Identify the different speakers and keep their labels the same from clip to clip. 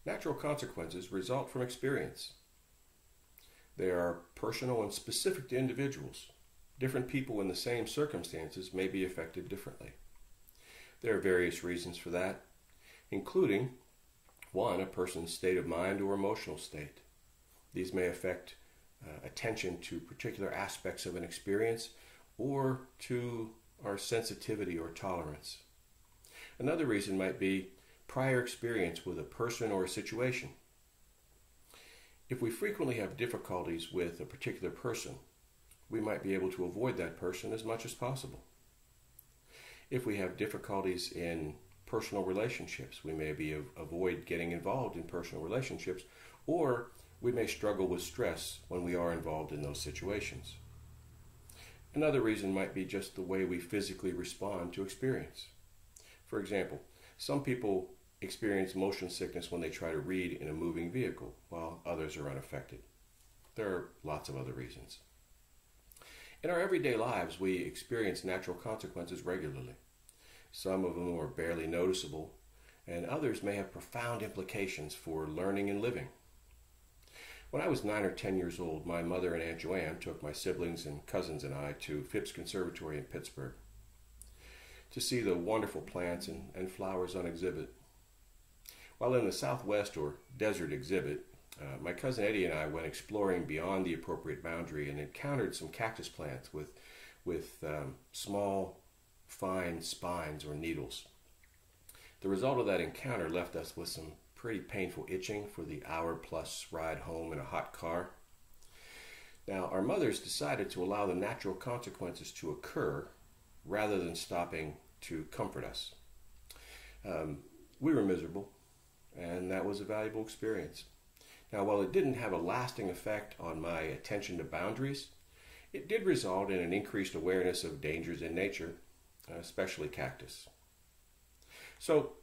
Speaker 1: Natural consequences result from experience. They are personal and specific to individuals. Different people in the same circumstances may be affected differently. There are various reasons for that, including, one, a person's state of mind or emotional state. These may affect attention to particular aspects of an experience or to our sensitivity or tolerance. Another reason might be prior experience with a person or a situation. If we frequently have difficulties with a particular person, we might be able to avoid that person as much as possible. If we have difficulties in personal relationships, we may avoid getting involved in personal relationships, or we may struggle with stress when we are involved in those situations. Another reason might be just the way we physically respond to experience. For example, some people experience motion sickness when they try to read in a moving vehicle, while others are unaffected. There are lots of other reasons. In our everyday lives, we experience natural consequences regularly. Some of them are barely noticeable, and others may have profound implications for learning and living. When I was 9 or 10 years old, my mother and Aunt Joanne took my siblings and cousins and I to Phipps Conservatory in Pittsburgh to see the wonderful plants and flowers on exhibit. While in the Southwest or Desert exhibit, my cousin Eddie and I went exploring beyond the appropriate boundary and encountered some cactus plants with small, fine spines or needles. The result of that encounter left us with some pretty painful itching for the hour-plus ride home in a hot car. Now, our mothers decided to allow the natural consequences to occur rather than stopping to comfort us. We were miserable, and that was a valuable experience. Now, while it didn't have a lasting effect on my attention to boundaries, it did result in an increased awareness of dangers in nature, especially cactus. So,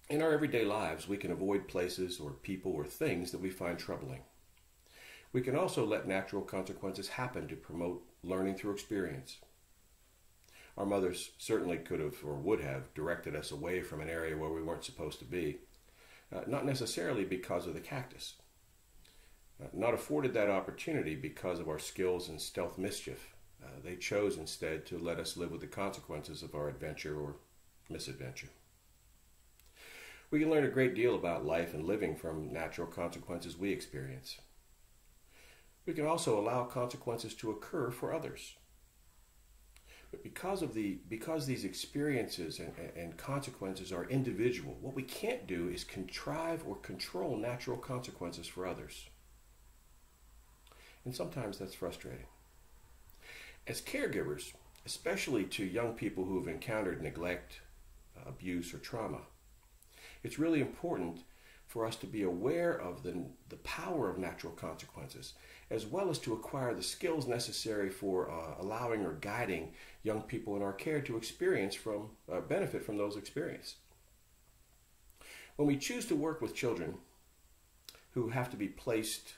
Speaker 1: in our everyday lives, we can avoid places or people or things that we find troubling. We can also let natural consequences happen to promote learning through experience. Our mothers certainly could have or would have directed us away from an area where we weren't supposed to be, not necessarily because of the cactus. Not afforded that opportunity because of our skills in stealth mischief. They chose instead to let us live with the consequences of our adventure or misadventure. We can learn a great deal about life and living from natural consequences we experience. We can also allow consequences to occur for others. But because these experiences and consequences are individual, what we can't do is contrive or control natural consequences for others. And sometimes that's frustrating. As caregivers, especially to young people who have encountered neglect, abuse, or trauma, it's really important for us to be aware of the power of natural consequences, as well as to acquire the skills necessary for allowing or guiding young people in our care to benefit from those experiences. When we choose to work with children who have to be placed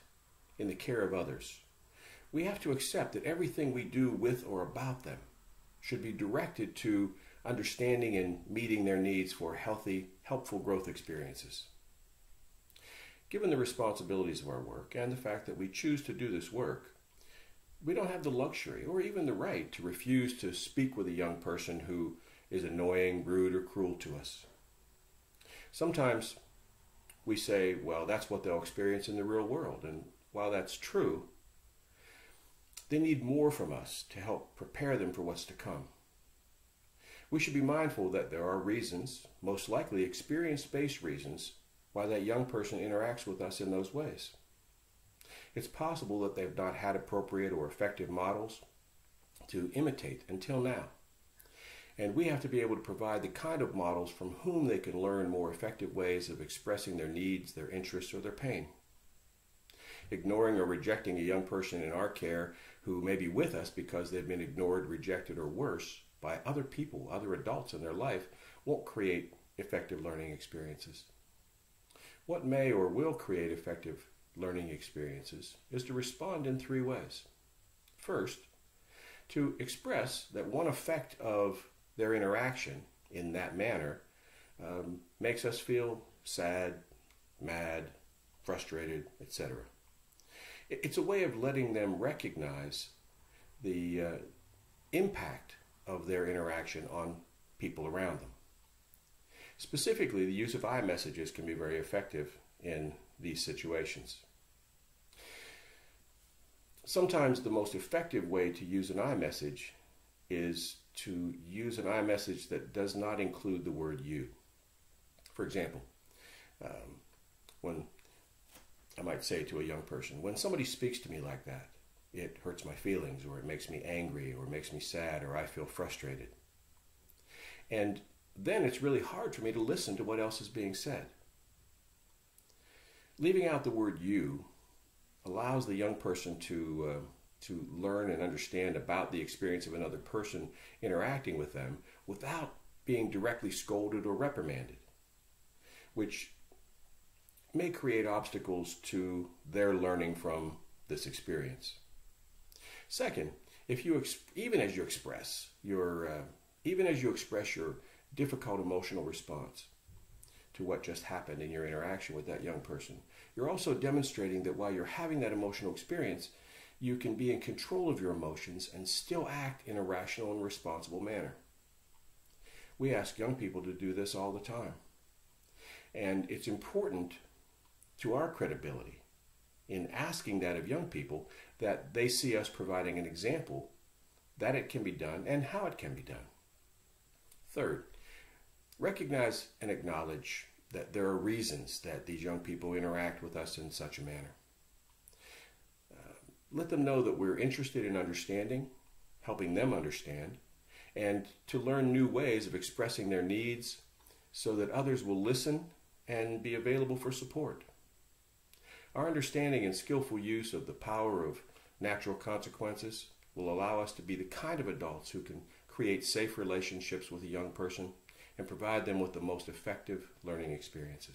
Speaker 1: in the care of others, we have to accept that everything we do with or about them should be directed to understanding and meeting their needs for healthy, helpful growth experiences. Given the responsibilities of our work and the fact that we choose to do this work, we don't have the luxury or even the right to refuse to speak with a young person who is annoying, rude, or cruel to us. Sometimes we say, well, that's what they'll experience in the real world, and while that's true, they need more from us to help prepare them for what's to come. We should be mindful that there are reasons, most likely experience-based reasons, why that young person interacts with us in those ways. It's possible that they've not had appropriate or effective models to imitate until now. And we have to be able to provide the kind of models from whom they can learn more effective ways of expressing their needs, their interests, or their pain. Ignoring or rejecting a young person in our care who may be with us because they've been ignored, rejected, or worse by other people, other adults in their life, won't create effective learning experiences. What may or will create effective learning experiences is to respond in 3 ways. First, to express that one effect of their interaction in that manner makes us feel sad, mad, frustrated, etc. It's a way of letting them recognize the impact of their interaction on people around them. Specifically, the use of I messages can be very effective in these situations. Sometimes the most effective way to use an I message is to use an I message that does not include the word you. For example, when I might say to a young person, when somebody speaks to me like that, it hurts my feelings, or it makes me angry, or makes me sad, or I feel frustrated. And then it's really hard for me to listen to what else is being said. Leaving out the word you allows the young person to learn and understand about the experience of another person interacting with them without being directly scolded or reprimanded, which may create obstacles to their learning from this experience. Second, even as you express your difficult emotional response to what just happened in your interaction with that young person, you're also demonstrating that while you're having that emotional experience, you can be in control of your emotions and still act in a rational and responsible manner. We ask young people to do this all the time. And it's important to our credibility in asking that of young people that they see us providing an example that it can be done and how it can be done. Third, recognize and acknowledge that there are reasons that these young people interact with us in such a manner. Let them know that we're interested in understanding, helping them understand, and to learn new ways of expressing their needs so that others will listen and be available for support. Our understanding and skillful use of the power of natural consequences will allow us to be the kind of adults who can create safe relationships with a young person and provide them with the most effective learning experiences.